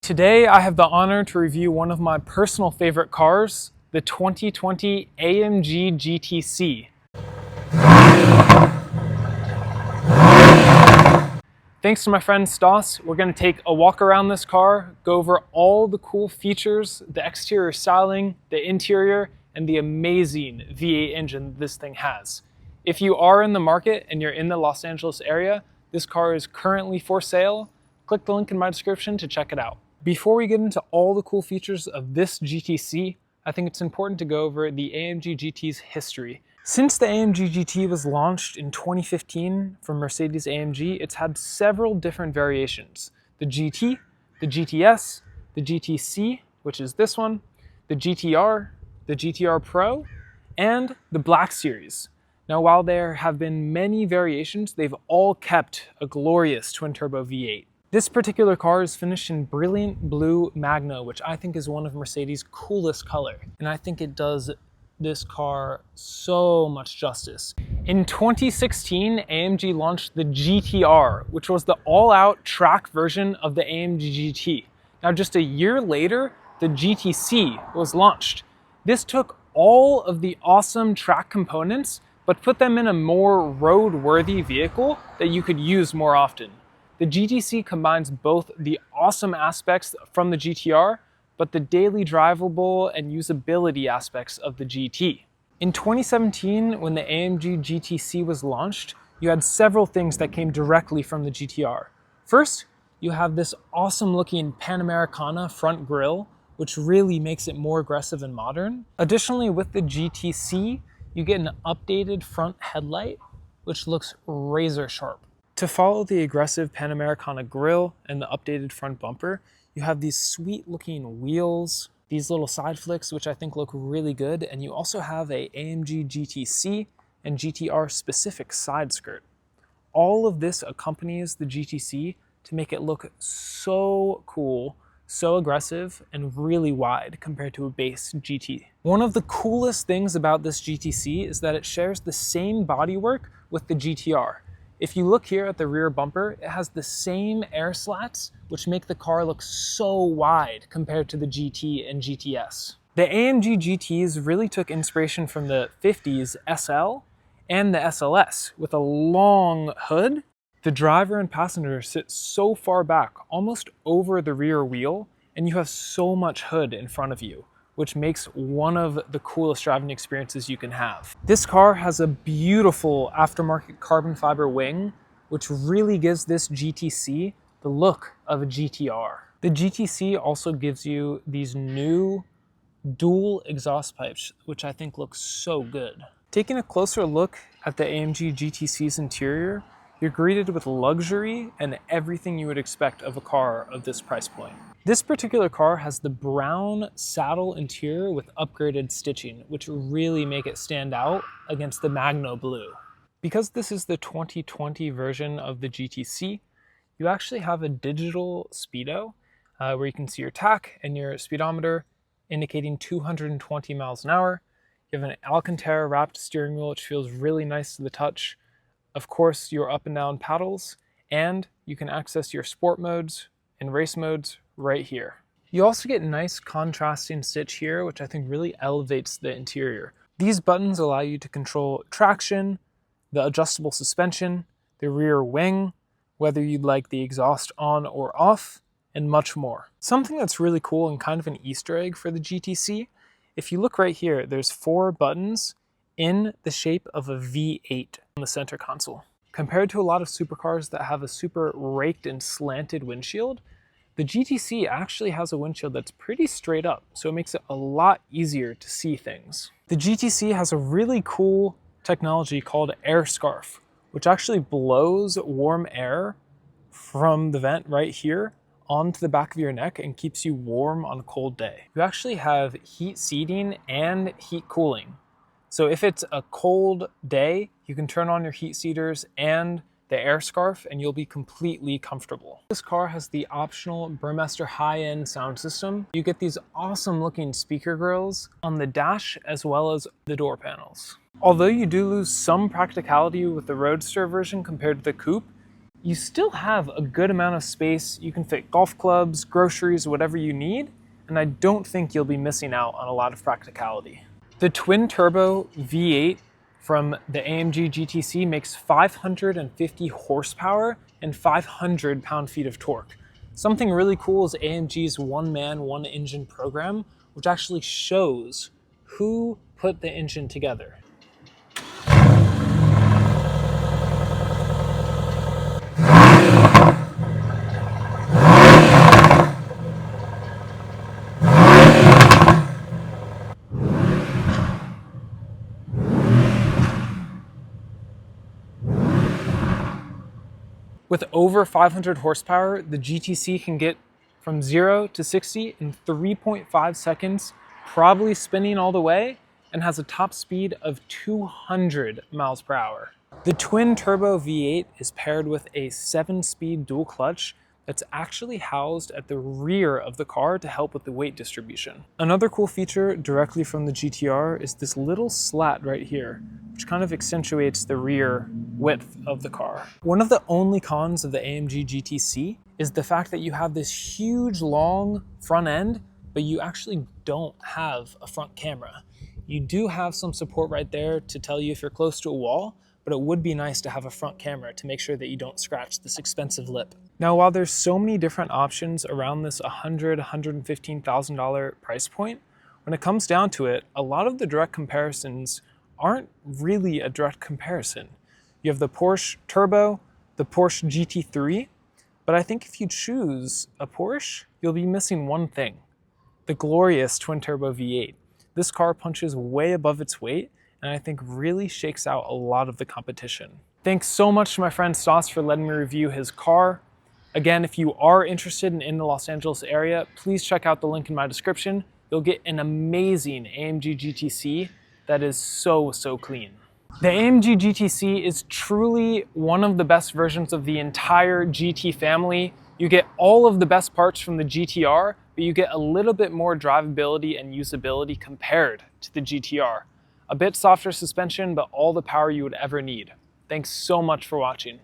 Today I have the honor to review one of my personal favorite cars, the 2020 AMG GTC. Thanks to my friend Stas, we're going to take a walk around this car, go over all the cool features, the exterior styling, the interior, and the amazing V8 engine this thing has. If you are in the market and you're in the Los Angeles area, this car is currently for sale. Click the link in my description to check it out. Before we get into all the cool features of this GTC, I think it's important to go over the AMG GT's history. Since the AMG GT was launched in 2015 from Mercedes-AMG, it's had several different variations. The GT, the GTS, the GTC, which is this one, the GTR, the GTR Pro, and the Black Series. Now, while there have been many variations, they've all kept a glorious twin-turbo V8. This particular car is finished in brilliant blue magno, which I think is one of Mercedes' coolest color. And I think it does this car so much justice. In 2016, AMG launched the GTR, which was the all-out track version of the AMG GT. Now, just a year later, the GTC was launched. This took all of the awesome track components, but put them in a more road-worthy vehicle that you could use more often. The GTC combines both the awesome aspects from the GTR, but the daily drivable and usability aspects of the GT. In 2017, when the AMG GTC was launched, you had several things that came directly from the GTR. First, you have this awesome looking Panamericana front grille, which really makes it more aggressive and modern. Additionally, with the GTC, you get an updated front headlight, which looks razor sharp. To follow the aggressive Panamericana grille and the updated front bumper, you have these sweet looking wheels, these little side flicks, which I think look really good. And you also have a AMG GTC and GTR specific side skirt. All of this accompanies the GTC to make it look so cool, so aggressive, and really wide compared to a base GT. One of the coolest things about this GTC is that it shares the same bodywork with the GTR. If you look here at the rear bumper, it has the same air slats, which make the car look so wide compared to the GT and GTS. The AMG GTs really took inspiration from the 50s SL and the SLS with a long hood. The driver and passenger sit so far back, almost over the rear wheel, and you have so much hood in front of you, which makes one of the coolest driving experiences you can have. This car has a beautiful aftermarket carbon fiber wing, which really gives this GTC the look of a GTR. The GTC also gives you these new dual exhaust pipes, which I think look so good. Taking a closer look at the AMG GTC's interior, you're greeted with luxury and everything you would expect of a car of this price point. This particular car has the brown saddle interior with upgraded stitching, which really make it stand out against the Magno blue. Because this is the 2020 version of the GTC, you actually have a digital speedo where you can see your tach and your speedometer indicating 220 miles an hour. You have an Alcantara wrapped steering wheel, which feels really nice to the touch. Of course, your up and down paddles, and you can access your sport modes and race modes right here. You also get nice contrasting stitch here, which I think really elevates the interior. These buttons allow you to control traction, the adjustable suspension, the rear wing, whether you'd like the exhaust on or off, and much more. Something that's really cool and kind of an Easter egg for the GTC, if you look right here, there's 4 buttons in the shape of a V8 on the center console. Compared to a lot of supercars that have a super raked and slanted windshield, the GTC actually has a windshield that's pretty straight up, so it makes it a lot easier to see things. The GTC has a really cool technology called air scarf, which actually blows warm air from the vent right here onto the back of your neck and keeps you warm on a cold day. You actually have heat seating and heat cooling. So if it's a cold day, you can turn on your heat seaters and the air scarf and you'll be completely comfortable. This car has the optional Burmester high-end sound system. You get these awesome looking speaker grills on the dash as well as the door panels. Although you do lose some practicality with the Roadster version compared to the Coupe, you still have a good amount of space. You can fit golf clubs, groceries, whatever you need, and I don't think you'll be missing out on a lot of practicality. The twin-turbo V8 from the AMG GTC makes 550 horsepower and 500 pound-feet of torque. Something really cool is AMG's one-man, one-engine program, which actually shows who put the engine together. With over 500 horsepower, the GTC can get from 0 to 60 in 3.5 seconds, probably spinning all the way, and has a top speed of 200 miles per hour. The twin-turbo V8 is paired with a 7-speed dual clutch that's actually housed at the rear of the car to help with the weight distribution. Another cool feature directly from the GTR is this little slat right here, which kind of accentuates the rear width of the car. One of the only cons of the AMG GTC is the fact that you have this huge long front end, but you actually don't have a front camera. You do have some support right there to tell you if you're close to a wall, but it would be nice to have a front camera to make sure that you don't scratch this expensive lip. Now, while there's so many different options around this $100,000, $115,000 price point, when it comes down to it, a lot of the direct comparisons aren't really a direct comparison. You have the Porsche Turbo, the Porsche GT3, but I think if you choose a Porsche, you'll be missing one thing: the glorious twin-turbo V8. This car punches way above its weight, and I think really shakes out a lot of the competition. Thanks so much to my friend Stas for letting me review his car. Again, if you are interested in the Los Angeles area, please check out the link in my description. You'll get an amazing AMG GTC that is so clean. The AMG GTC is truly one of the best versions of the entire GT family. You get all of the best parts from the GTR, but you get a little bit more drivability and usability compared to the GTR. A bit softer suspension, but all the power you would ever need. Thanks so much for watching.